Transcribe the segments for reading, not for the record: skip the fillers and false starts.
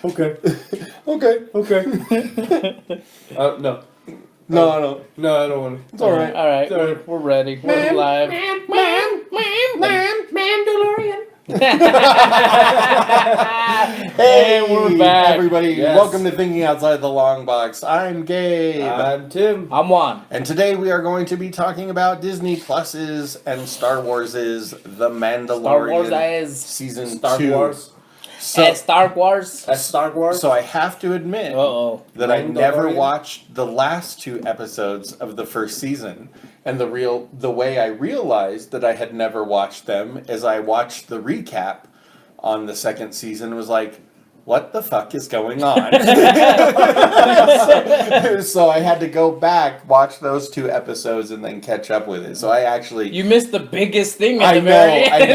Okay. Okay. Okay. No. No, I don't. No, I don't want to. It's all right. All right, we're ready. We're live. Mandalorian. Hey, we're back. everybody. Yes. Welcome to Thinking Outside the Longbox. I'm Gabe. I'm Tim. I'm Juan. And today we are going to be talking about Disney Plus's and Star Wars's The Mandalorian Star Wars is Season Star 2. Wars. So, Star Wars. Star Wars. so I have to admit that I never Mandalorian? watched the last 2 episodes of the first season. And the way I realized that I had never watched them is I watched the recap on the second season and was like, what the fuck is going on? so I had to go back, watch those 2 episodes, and then catch up with it. So I actually... You missed the biggest thing at I the very end. I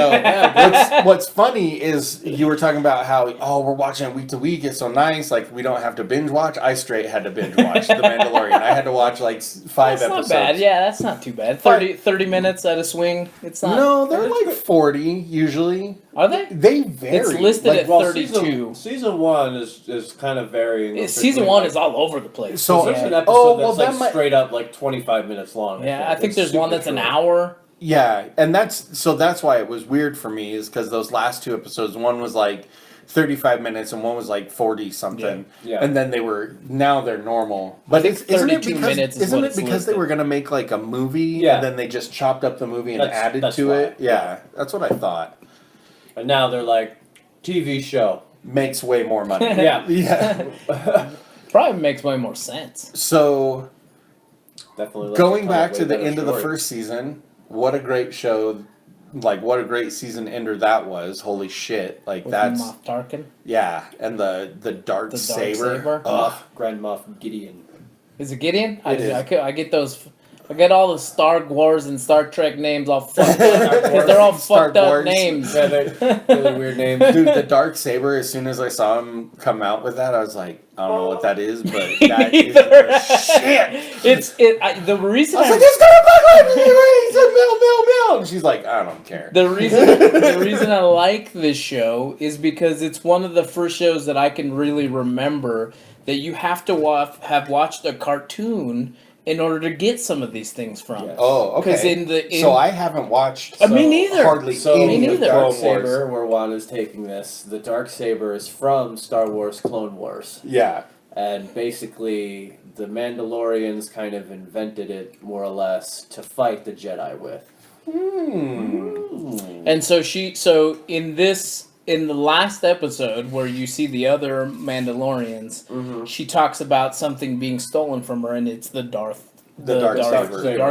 know. What's funny is you were talking about how, we're watching it week to week. It's so nice. Like, we don't have to binge watch. I straight had to binge watch The Mandalorian. I had to watch, like, 5 That's episodes. not bad. Yeah, that's not too bad. 30 minutes at a swing. It's not. No, they're like 40, usually. Are they? They vary. It's listed at 32. Season 1 is kind of varying. Season 1 is all over the place. So- There's an yeah. episode that that's might- straight up like 25 minutes long. I think It's there's one super that's an short. hour. Yeah, and that's why it was weird for me, is because those last 2 episodes, one was like 35 minutes and one was like 40 something. Yeah. And then now they're normal. But think isn't it 32 because, minutes is isn't what it it's because they listed. were going to make like a movie Yeah. and then they just chopped up the movie and That's- added that's to why. it? Yeah, that's what I thought. And now they're like, TV show. Makes way more money. Yeah. Yeah. Probably makes way more sense. So, Definitely. lets going you tell a back way to the better end of the story. first season, what a great show. Like, what a great season ender that was. Holy shit. Like, With that's... Moff Tarkin. Yeah, and the dark saber. Ugh. Grand Moff Gideon. Is it Gideon? It is. I get those. I get all the Star Wars and Star Trek names all fucked up. 'Cause they're all Star fucked up Wars. names. Yeah, they're really weird names. Dude, the dark saber, as soon as I saw him come out with that, I was like, I don't know what that is, but that is the shit. The reason I was like, it's gonna look like it's a mill. And she's like, I don't care. the reason I like this show is because it's one of the first shows that I can really remember that you have to have watched a cartoon in order to get some of these things from. Yes. Oh, okay. 'Cause in- so I haven't watched Me neither. hardly So Me any the of neither. Dark Clone Wars. Saber, where Juan is taking this, the Dark Saber is from Star Wars Clone Wars. Yeah. And basically, the Mandalorians kind of invented it, more or less, to fight the Jedi with. And so in the last episode where you see the other Mandalorians, she talks about something being stolen from her, and it's the Dark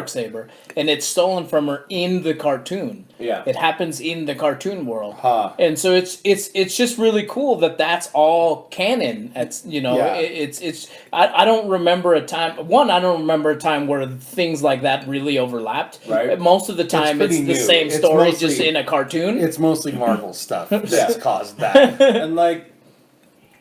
Saber, and it's stolen from her in the cartoon. Yeah. It happens in the cartoon world, Huh. and so it's just really cool that that's all canon. It's Yeah. I don't remember a time. I don't remember a time where things like that really overlapped. Right. Most of the time, it's pretty the new. same It's story, mostly- just in a cartoon. It's mostly Marvel stuff that's caused that. And like,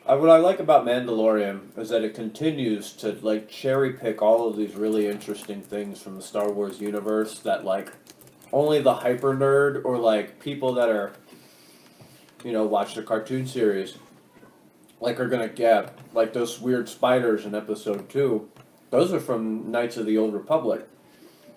what I like about Mandalorian is that it continues to like cherry pick all of these really interesting things from the Star Wars universe that like only the hyper nerd or like people that are, watch the cartoon series, like are gonna get. Like those weird spiders in episode 2, those are from Knights of the Old Republic.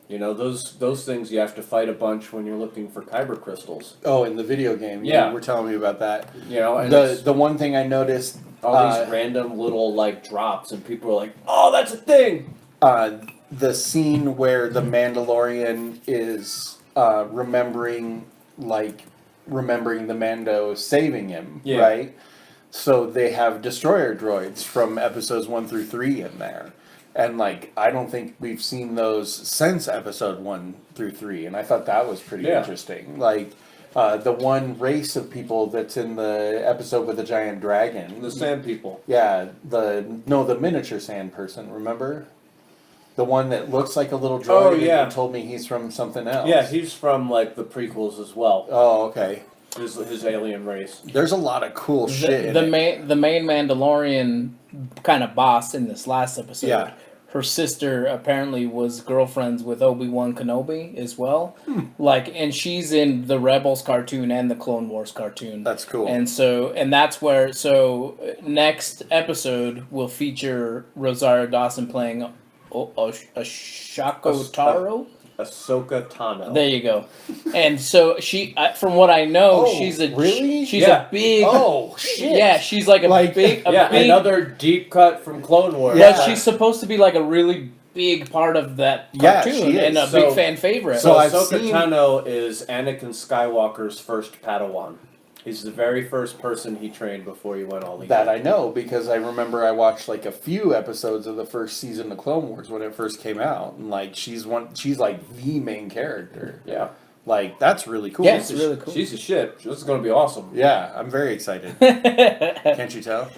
Those things you have to fight a bunch when you're looking for kyber crystals. Oh, in the video game. Yeah. You were telling me about that. And The one thing I noticed... all these random little like drops, and people are like, "Oh, that's a thing." The scene where the Mandalorian is remembering the Mando saving him, Yeah. right? So they have destroyer droids from episodes 1 through 3 in there. And I don't think we've seen those since episode 1 through 3, and I thought that was pretty interesting. The one race of people that's in the episode with the giant dragon. The sand people. Yeah, the miniature sand person, remember? The one that looks like a little droid. Oh, and yeah. you told me he's from something else. Yeah, he's from like the prequels as well. Oh, okay. His alien race. There's a lot of cool shit in the it. main Mandalorian kind of boss in this last episode. Yeah. her sister apparently was girlfriends with Obi-Wan Kenobi as well. Like, and she's in the Rebels cartoon and the Clone Wars cartoon. That's cool. And that's where, next episode will feature Rosario Dawson playing Ashako Taro. Ahsoka Tano. There you go. And so she, from what I know, she's a really? She's a big. Oh shit! Yeah, she's like a big. Another deep cut from Clone Wars. But she's supposed to be like a really big part of that cartoon she is. and a big fan favorite. So Ahsoka Tano is Anakin Skywalker's first Padawan. He's the very first person he trained before he went all the way. That I know because I remember I watched like a few episodes of the first season of Clone Wars when it first came out, and like she's like the main character. Yeah, like that's really cool. Yeah, it's really cool. She's a shit. This is gonna be awesome. Yeah, I'm very excited. Can't you tell?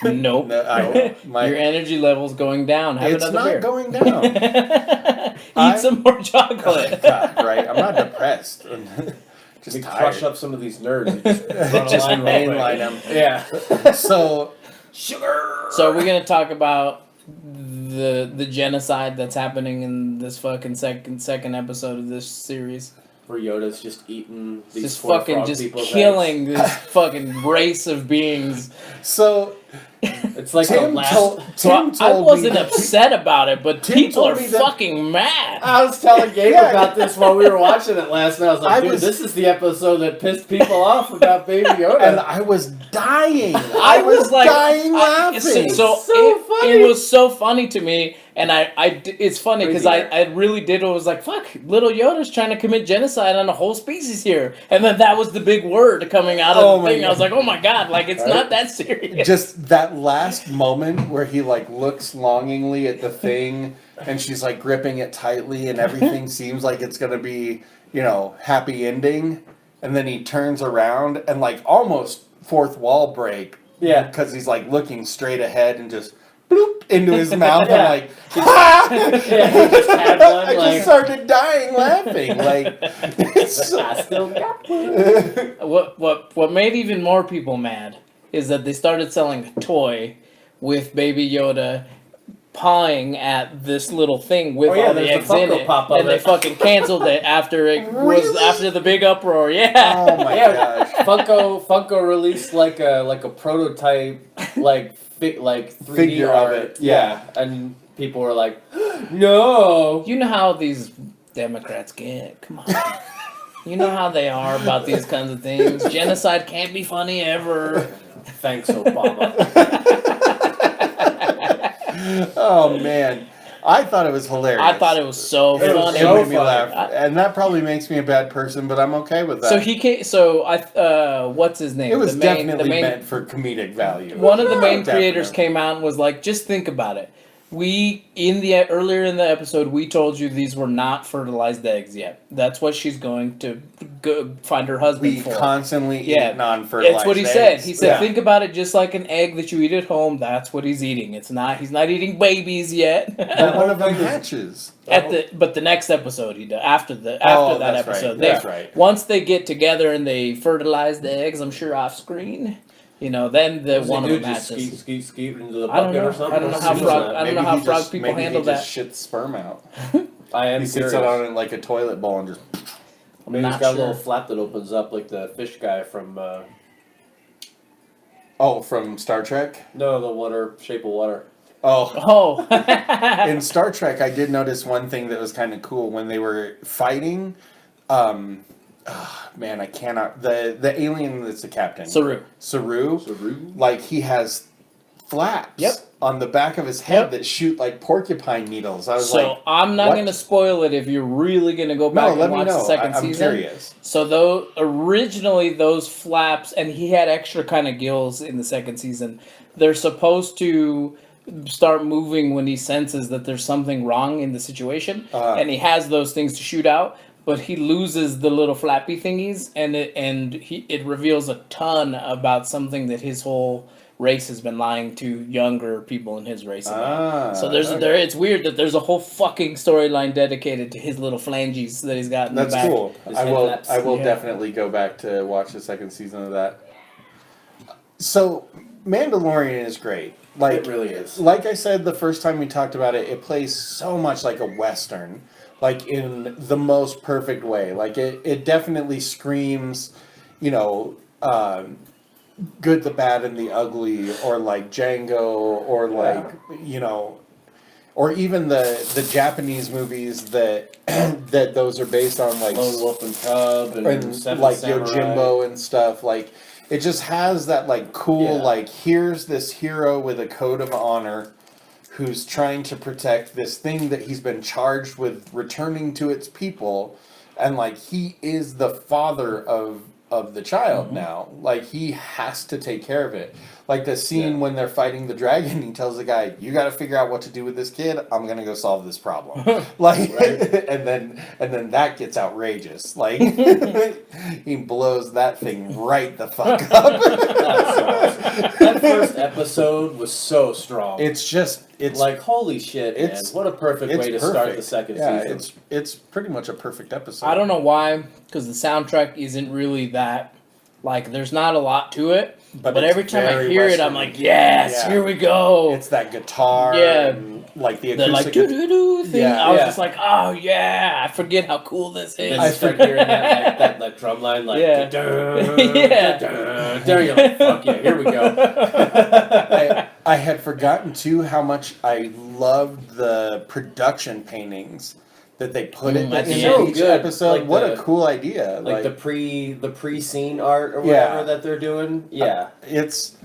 Nope. No, your energy level's going down. Have it's another not beer. going down. Eat some more chocolate. Oh, God, right? I'm not depressed. Just we crush up some of these nerds. And just run a line real quick. them. Yeah. So sugar. So we're gonna talk about the genocide that's happening in this fucking second episode of this series. Where Yoda's just eating these Just poor fucking frog just people's killing heads. this fucking race of beings. So it's like Tim the last. I wasn't upset about it, but Tim people told are me that- fucking mad. I was telling Gabe about this while we were watching it last night. I was like, dude, this is the episode that pissed people off about Baby Yoda. And I was dying. I was like dying laughing. It was so funny to me, and it's funny because I really did. I was like, fuck, little Yoda's trying to commit genocide on a whole species here, and then that was the big word coming out of the thing. I was like, oh my god, like it's not that serious. Just that last moment where he like looks longingly at the thing, and she's like gripping it tightly, and everything seems like it's gonna be, happy ending, and then he turns around and like almost fourth wall break. Yeah, because he's like looking straight ahead and just bloop into his mouth. Yeah. And like, ha! He just had one, I like- just started dying laughing. Like, it's I still got one. What made even more people mad is that they started selling a toy with Baby Yoda pawing at this little thing with all the there's eggs the in Funko it, Pop of and they it. fucking canceled it after it was Really? after the big uproar. Yeah. oh my gosh. Funko released like a prototype like 3D Figure art of it, yeah. and people were like, no. You know how these Democrats get. Come on. You know how they are about these kinds of things. Genocide can't be funny ever. Thanks, Obama. Oh man, I thought it was hilarious. I thought it was so It was funny. It so made me funny. laugh, and that probably makes me a bad person, but I'm okay with that. So he came. So what's his name? it was the main, definitely the main, meant for comedic value. One of the main Definitely. creators came out and was like, just think about it. Earlier in the episode, we told you these were not fertilized eggs yet. That's what she's going to go find her husband We for. constantly eat non-fertilized That's what he eggs. said. He said, Yeah. think about it just like an egg that you eat at home. That's what he's eating. He's not eating babies yet. But one of them hatches. But the next episode he does after that that's episode. right. That's right. Once they get together and they fertilize the eggs, I'm sure off screen. Then the one of them just hatches. skeet into the I don't bucket know. or something. I don't know how Seems frog- like- I don't Maybe know how he frog just- people maybe handle he that. just shits sperm out. I am He sits curious. it on in like a toilet bowl and just. Maybe not he's got a sure. little flap that opens up like the fish guy from From Star Trek. no, the water shape of water. Oh, Oh. in Star Trek, I did notice one thing that was kind of cool when they were fighting. Man, I cannot. The alien that's the captain. Saru. Saru. Saru? Like he has flaps. Yep. On the back of his head Yep. that shoot like porcupine needles. I was So like, I'm not what? going to spoil it if you're really going to go back no, and let me watch know. the 2nd I'm season. curious. So originally those flaps, and he had extra kind of gills in the 2nd season. They're supposed to start moving when he senses that there's something wrong in the situation, and he has those things to shoot out. But he loses the little flappy thingies, and it reveals a ton about something that his whole race has been lying to younger people in his race about. So it's weird that there's a whole fucking storyline dedicated to his little flanges that he's got in That's the back. cool. His I will. headlaps. I will Yeah. definitely go back to watch the 2nd season of that. So, Mandalorian is great. Like, It really is. Like I said the first time we talked about it, it plays so much like a Western, like in the most perfect way. Like it definitely screams, you know, Good, the Bad, and the Ugly, or like Django, or like, you know, or even the Japanese movies that that those are based on, like Lone Wolf and Cub and Seven like Samurai. Yojimbo and stuff. Like, it just has that like cool, like, here's this hero with a code of honor who's trying to protect this thing that he's been charged with returning to its people, and like he is the father of the child now. Like, he has to take care of it. Like the scene when they're fighting the dragon, he tells the guy, "You got to figure out what to do with this kid. I'm gonna go solve this problem." Like, and then that gets outrageous. Like, he blows that thing right the fuck up. That first episode was so strong. It's like, holy shit, man. What a perfect way to start the second season. It's pretty much a perfect episode. I don't know why, because the soundtrack isn't really that, like, there's not a lot to it. But every time I hear it, I'm like, yes, here we go. It's that guitar, and like the acoustic, like doo-doo-doo thing. I was just like, oh yeah, I forget how cool this is. I start hearing that drum line, like, Yeah. There you're like, fuck yeah, here we go. I had forgotten too how much I loved the production paintings that they put in each episode. Like what a cool idea! Like the pre-scene art or whatever that they're doing. Yeah, it's.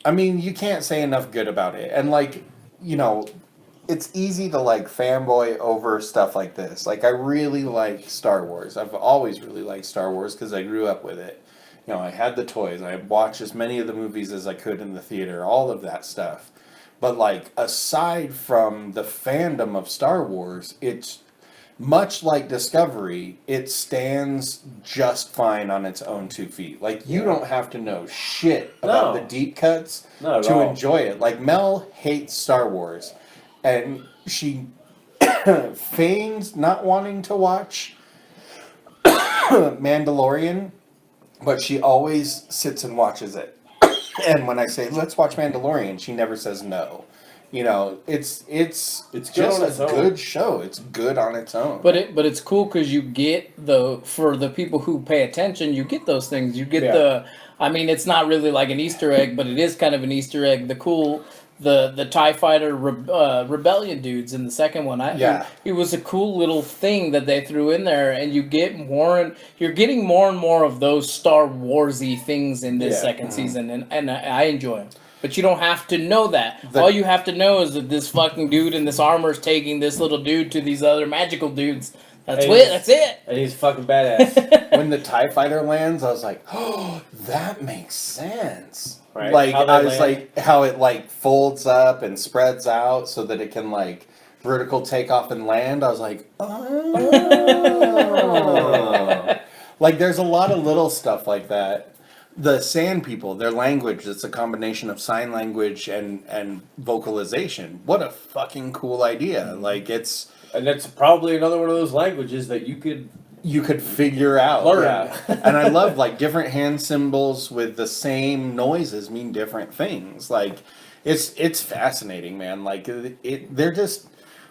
I mean, you can't say enough good about it, and like, you know, it's easy to like fanboy over stuff like this. Like, I really like Star Wars. I've always really liked Star Wars because I grew up with it. You know, I had the toys. I watched as many of the movies as I could in the theater. All of that stuff. But like, aside from the fandom of Star Wars, it's much like Discovery, it stands just fine on its own 2 feet. Like, you don't have to know shit about the deep cuts to enjoy it. Like, Mel hates Star Wars, and she feigns not wanting to watch Mandalorian, but she always sits and watches it. And when I say, let's watch Mandalorian, she never says no. You know, it's just a good show. It's good on its own. But it's cool because you get for the people who pay attention, you get those things. You get I mean, it's not really like an Easter egg, but it is kind of an Easter egg. The TIE Fighter Rebellion dudes in the second one. It was a cool little thing that they threw in there, and you're getting more and more of those Star Warsy things in this second season, and I enjoy them. But you don't have to know that. All you have to know is that this fucking dude in this armor is taking this little dude to these other magical dudes. That's it. And he's fucking badass. When the TIE Fighter lands, I was like, oh, that makes sense. Right. Like, I was like, how it like folds up and spreads out so that it can like vertical take off and land. I was like, oh. Like, there's a lot of little stuff like that. The Sand People, their language, it's a combination of sign language and vocalization. What a fucking cool idea. Like, and it's probably another one of those languages that you could figure out. Learn. And I love, like, different hand symbols with the same noises mean different things. Like, it's fascinating, man. Like, they're just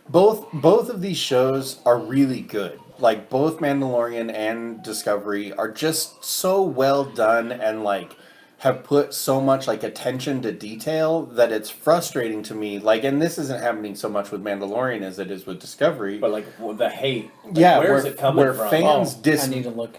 both of these shows are really good. Like, both Mandalorian and Discovery are just so well done and, like, have put so much, like, attention to detail that it's frustrating to me. Like, and this isn't happening so much with Mandalorian as it is with Discovery. But, like, the hate. Like, where's it coming from? I need to look.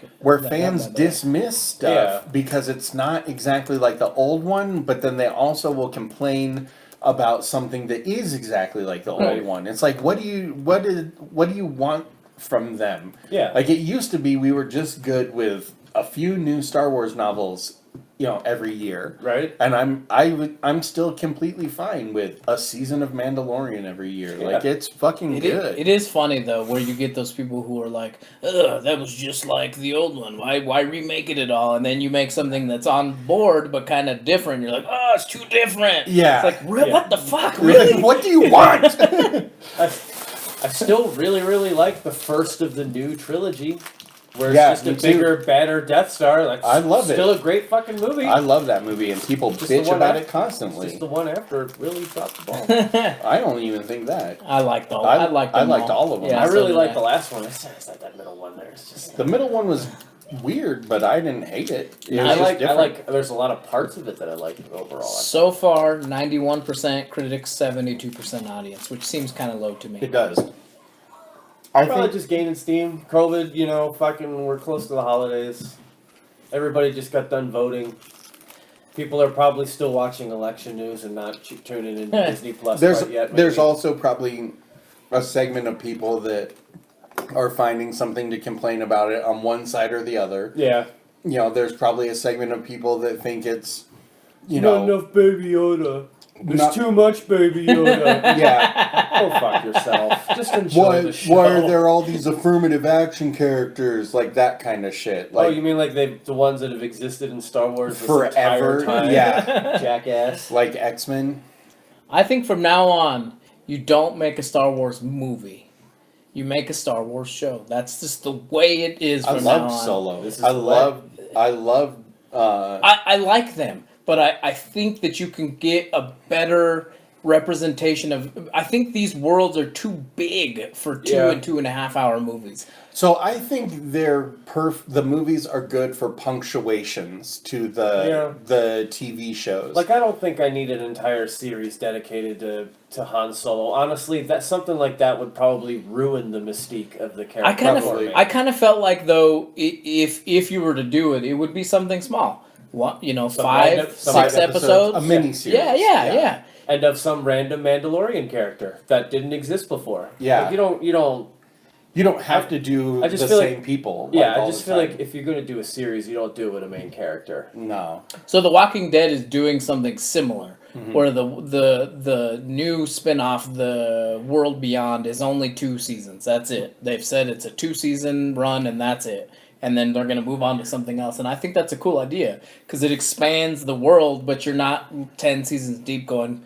Fans dismiss stuff because it's not exactly like the old one, but then they also will complain about something that is exactly like the old one. It's like, what do you want from them? Like, it used to be we were just good with a few new Star Wars novels, you know, every year, right? And I'm still completely fine with a season of Mandalorian every year. Like, it's fucking good. It is funny though, where you get those people who are like, ugh, that was just like the old one. Why remake it at all? And then you make something that's on board but kind of different. You're like, oh, it's too different. Yeah, it's like, what the fuck, really? What do you want? I still really, really like the first of the new trilogy. where it's just a bigger, badder Death Star. Like, I love it. Still a great fucking movie. I love that movie, and people bitch about it constantly. Just the one after really dropped the ball. I don't even think that. I liked all. I liked all of them. Yeah, I so really did liked I. the last one. It's like that middle one there. It's just The middle one was weird, but I didn't hate it. It was I just like. different. There's a lot of parts of it that I like overall. So far, 91% critics, 72% audience, which seems kind of low to me. It does. I Probably think just gaining steam. COVID, fucking, we're close to the holidays. Everybody just got done voting. People are probably still watching election news and not tuning in Disney Plus quite yet. there's also probably a segment of people that are finding something to complain about it on one side or the other. Yeah. There's probably a segment of people that think it's, Not enough Baby Yoda. There's Not- too much Baby Yoda. yeah. Go fuck yourself. Just enjoy the show. Why are there all these affirmative action characters? Like that kind of shit. Like, you mean like the ones that have existed in Star Wars this forever? entire time? Yeah. Jackass. Like X-Men? I think from now on, you don't make a Star Wars movie. You make a Star Wars show. That's just the way it is I from now love on. Solo. This is I the love I like them, but I think that you can get a better representation of. I think these worlds are too big for 2 and 2.5 hour movies. So I think the movies are good for punctuations to the TV shows. Like, I don't think I need an entire series dedicated to Han Solo. Honestly, that something like that would probably ruin the mystique of the character. I kind of felt like, though, if you were to do it, it would be something small. What, 5, 6 episodes, a mini-series. Yeah. And of some random Mandalorian character that didn't exist before. Yeah. Like, you don't have to do the same people. Yeah, I just feel like if you're going to do a series, you don't do it with a main character. No. So The Walking Dead is doing something similar, where the new spin-off, The World Beyond, is only 2 seasons. That's it. They've said it's a 2-season run, and that's it. And then they're going to move on to something else. And I think that's a cool idea, because it expands the world, but you're not 10 seasons deep going,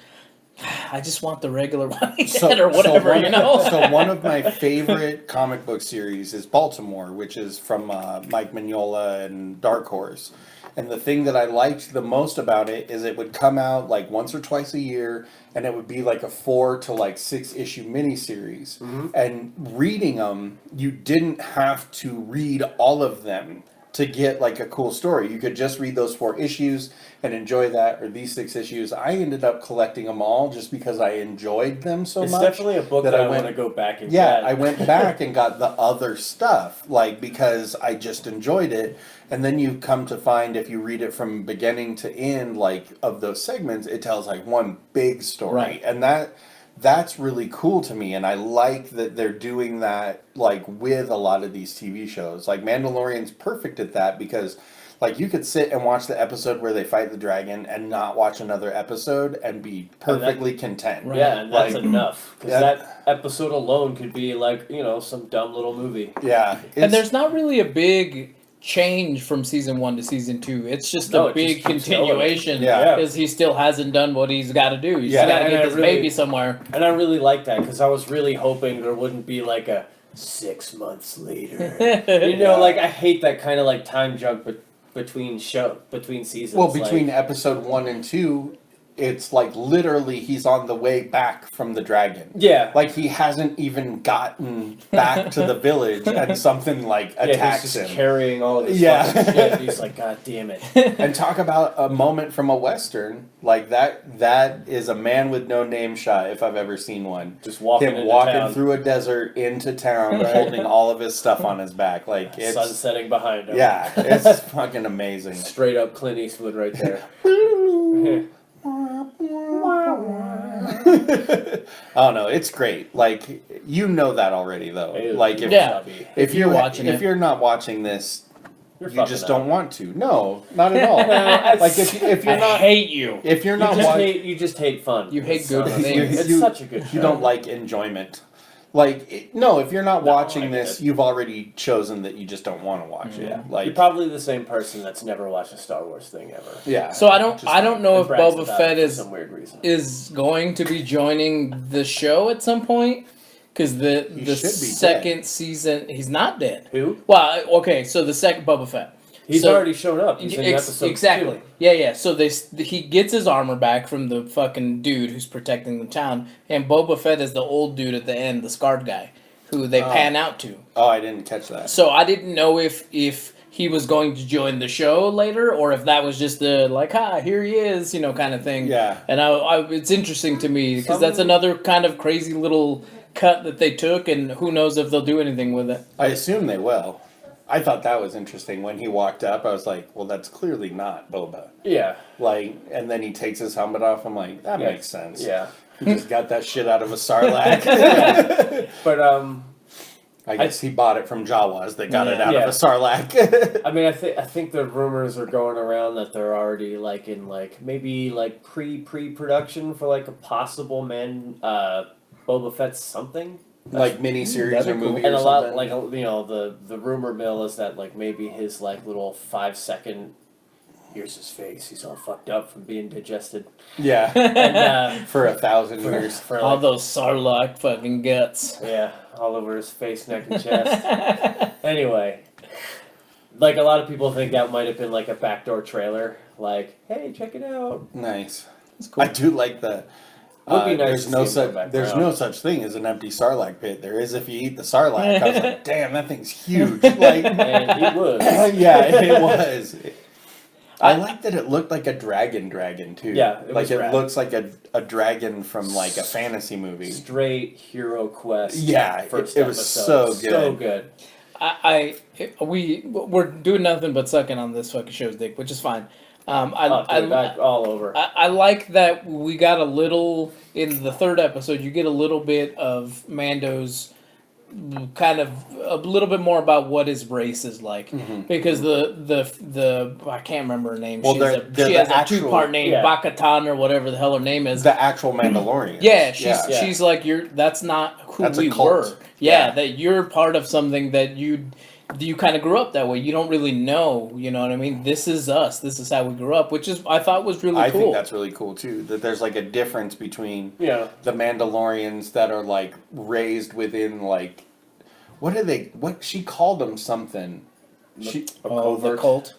I just want the regular Walking Dead or whatever, So one of my favorite comic book series is Baltimore, which is from Mike Mignola and Dark Horse. And the thing that I liked the most about it is it would come out like once or twice a year, and it would be like a 4 to 6 issue miniseries. And reading them, you didn't have to read all of them to get like a cool story. You could just read those 4 issues and enjoy that, or these 6 issues. I ended up collecting them all just because I enjoyed them so much. It's definitely a book that I want to go back and get. get. I went back and got the other stuff, because I just enjoyed it. And then you come to find, if you read it from beginning to end, of those segments, it tells one big story. Right. And that's really cool to me, and I like that they're doing that with a lot of these TV shows. Like Mandalorian's perfect at that, because you could sit and watch the episode where they fight the dragon and not watch another episode and be perfectly content. Right. Yeah, and that's enough. Because that episode alone could be some dumb little movie. Yeah. And there's not really a big change from season 1 to season 2. It's just a big continuation, because he still hasn't done what he's got to do. He's got to get this baby somewhere. And I really like that, because I was really hoping there wouldn't be a 6 months later. I hate that kind of time jump between seasons. Well, between episode 1 and 2, it's literally he's on the way back from the dragon. Yeah. He hasn't even gotten back to the village and something attacks he's just him. Carrying all this fucking shit. He's like, God damn it. And talk about a moment from a Western. That is a man with no name shot, if I've ever seen one. Just walking Him into walking town. through a desert into town, holding all of his stuff on his back. It's sun setting behind him. Yeah, it's fucking amazing. Straight up Clint Eastwood right there. Oh no, it's great. You know that already, though. If you're watching if you're not watching this, you just don't want to. No, not at all. If you're not, I hate you. If you're not watching, you just hate fun. You hate good things. It's such a good show. You don't like enjoyment. If you're not watching this, you've already chosen that you just don't want to watch it. You're probably the same person that's never watched a Star Wars thing ever. Yeah. So I don't know if Boba Fett for some weird reason. is going to be joining the show at some point, Because the should be second season, he's not dead. Who? Well, okay, so the second Boba Fett. He's already shown up. He's in episode exactly. 2. Yeah. So he gets his armor back from the fucking dude who's protecting the town, and Boba Fett is the old dude at the end, the scarred guy, who they pan out to. Oh, I didn't catch that. So I didn't know if he was going to join the show later, or if that was just a like, here he is, kind of thing. Yeah. And it's interesting to me because that's another kind of crazy little cut that they took, and who knows if they'll do anything with it. I assume they will. I thought that was interesting. When he walked up, I was like, well, that's clearly not Boba. Yeah. And then he takes his helmet off. I'm like, that makes sense. Yeah. He just got that shit out of a Sarlacc. But, I guess he bought it from Jawas. They got it out of a Sarlacc. I mean, I think the rumors are going around that they're already in maybe pre-production for a possible Boba Fett something. Like miniseries or movie and or a lot something. the rumor mill is that maybe his little 5-second, here's his face, he's all fucked up from being digested. Yeah. And, for 1,000 years. For all those Sarlacc fucking guts. Yeah, all over his face, neck, and chest. Anyway, a lot of people think that might have been a backdoor trailer. Hey, check it out. Nice. That's cool. I do like that. Would be nice there's no such thing as an empty Sarlacc pit. There is if you eat the Sarlacc. I was like, damn, that thing's huge. And it was. Yeah, it was. I like that it looked like a dragon too. Yeah, it looks like a dragon from a fantasy movie. Straight Hero Quest. Yeah, it was so good. So good. We're doing nothing but sucking on this fucking show's dick, which is fine. All over. I like that we got a little in the third episode. You get a little bit of Mando's kind of a little bit more about what his race is like, because the I can't remember her name. Well, she has a 2-part name, Bo-Katan or whatever the hell her name is. The actual Mandalorian. Yeah, she's like that's not who we were. Yeah, that you're part of something that you kind of grew up that way. You don't really know, you know what I mean? This is us. This is how we grew up, which is I thought was really cool. I think that's really cool too. That there's a difference between the Mandalorians that are raised within what she called them something. The cult.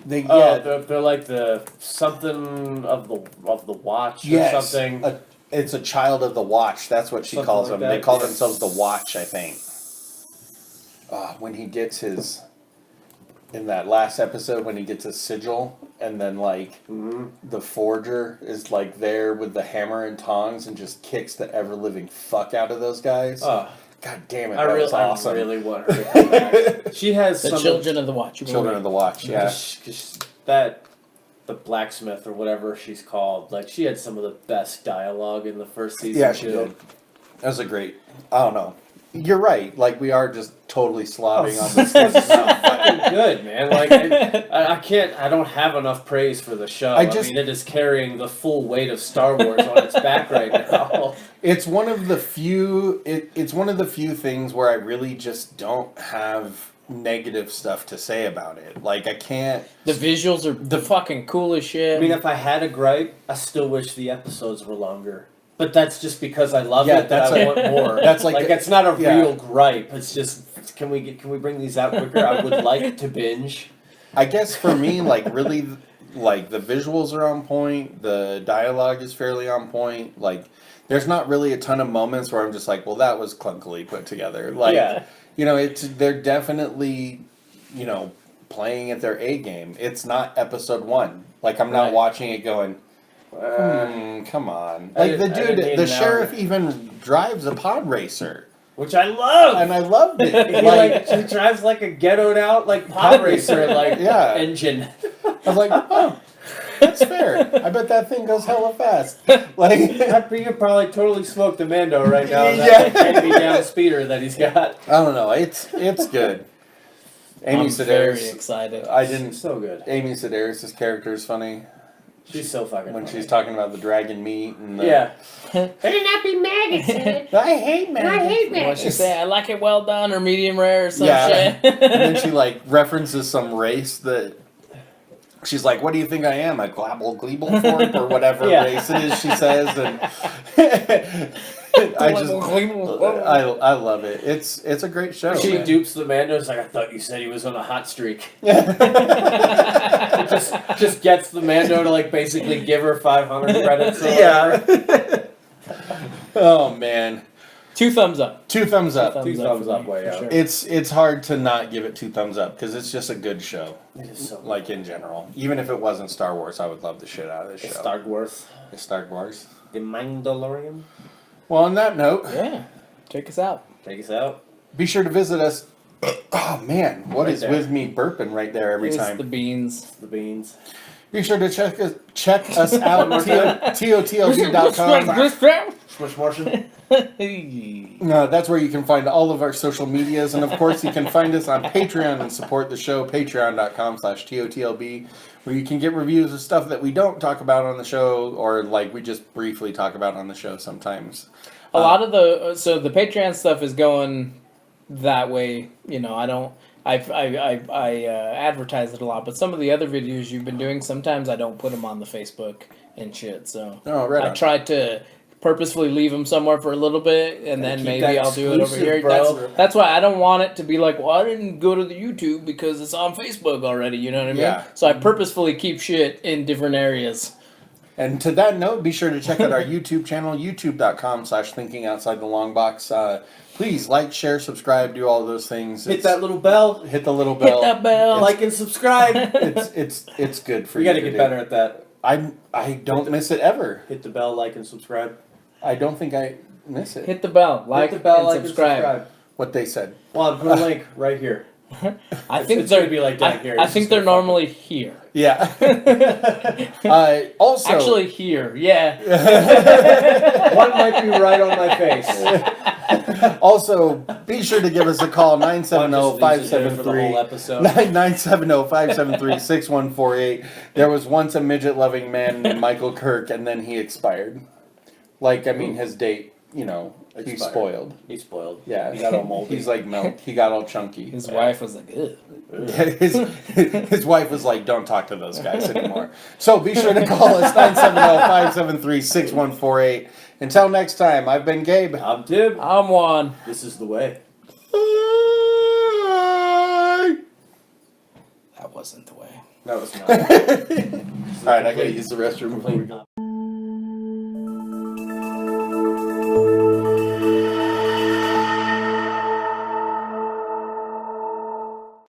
They're the something of the watch or something. It's a child of the watch. That's what she calls them. They call themselves the Watch, I think. When he gets in that last episode, when he gets his sigil, and then the forger is there with the hammer and tongs and just kicks the ever living fuck out of those guys. God damn it, that was awesome. I really want her to come back. She has the Children of the Watch. Children of the Watch, yeah. The blacksmith or whatever she's called, she had some of the best dialogue in the first season. Yeah, she did. That was a great. I don't know. You're right. We are just totally slobbing on this. It's so fucking good, man. I can't. I don't have enough praise for the show. I mean, it is carrying the full weight of Star Wars on its back right now. It's one of the few. It's one of the few things where I really just don't have negative stuff to say about it. I can't. The visuals are the fucking cool as shit. I mean, if I had a gripe, I still wish the episodes were longer. But that's just because I love it that I want more. That's it's not a real gripe. It's just can we bring these out quicker? I would like to binge. I guess for me, really, the visuals are on point. The dialogue is fairly on point. There's not really a ton of moments where I'm just well, that was clunkily put together. They're definitely, playing at their A game. It's not episode 1. I'm not watching it going, come on. The sheriff even drives a pod racer. Which I love! And I loved it. He drives a ghettoed out pod racer engine. I was like, oh, that's fair. I bet that thing goes hella fast. You probably totally smoked a Mando right now. That hand-me-down speeder that he's got. I don't know. It's good. I'm very excited. So good. Amy Sedaris' character is funny. She's so fucking when funny. she's talking about the dragon meat and the... Yeah. Better not be maggots in it. I hate maggots. What'd she say? I like it well done or medium rare or some shit. And then she references some race that... She's like, what do you think I am? A glabble gleeble fork or whatever race it is, she says. And I love it. It's a great show. She man. dupes the Mando. It's like, I thought you said he was on a hot streak. just gets the Mando to like basically give her 500 credits. Or whatever. Oh man. 2 thumbs up. 2 thumbs up. 2 thumbs up, way out. Sure. It's hard to not give it 2 thumbs up because it's just a good show. It is so Like in general, even if it wasn't Star Wars, I would love the shit out of this show. Star Wars. It's Star Wars. The Mandalorian. Well, on that note, Yeah. Check us out. Take us out. be sure to visit us. Oh man, what Right is there. with me burping right there every It's time? the beans. The beans. Be sure to check us out totlb.com. Smush Martian. That's where you can find all of our social medias, and of course you can find us on Patreon and support the show, patreon.com/totlb, where you can get reviews of stuff that we don't talk about on the show, or like we just briefly talk about on the show sometimes. A lot of the Patreon stuff is going that way. You know, I advertise it a lot, but some of the other videos you've been doing, sometimes I don't put them on the Facebook and shit. So right I on. try to purposefully leave them somewhere for a little bit, and then keep maybe that I'll do it over exclusive, here. bro. That's why I don't want it to be like, well, I didn't go to the YouTube because it's on Facebook already. You know what I mean? Yeah. So I purposefully keep shit in different areas. And to that note, be sure to check out our YouTube channel, youtube.com/thinkingoutsidethelongbox. Please like, share, subscribe, do all of those things. Hit that little bell. Hit the little bell. Hit that bell. Like and subscribe. It's good for We you. got to get better at that. I don't miss it ever. Hit the bell, like and subscribe. I don't think I miss it. Hit the bell, like, Hit the bell, and like subscribe. What they said. Well, I'll put a link right here. I think it's they're gonna be like down here. I It's think just they're gonna fuck normally here. Yeah. Also, Actually, here, yeah. One might be right on my face. also, be sure to give us a call, 970-573-6148. There was once a midget-loving man named Michael Kirk, and then he expired. Like, I mean, his date, you know, he's Expired. spoiled. He's spoiled. Yeah. He got all moldy. He's like milk. He got all chunky. His wife was like, ugh. His wife was like, don't talk to those guys anymore. So be sure to call us, 970-573-6148. Until next time, I've been Gabe. I'm Tib. I'm one. This is the way. That wasn't the way. That was not. All right, I gotta use the restroom before we go.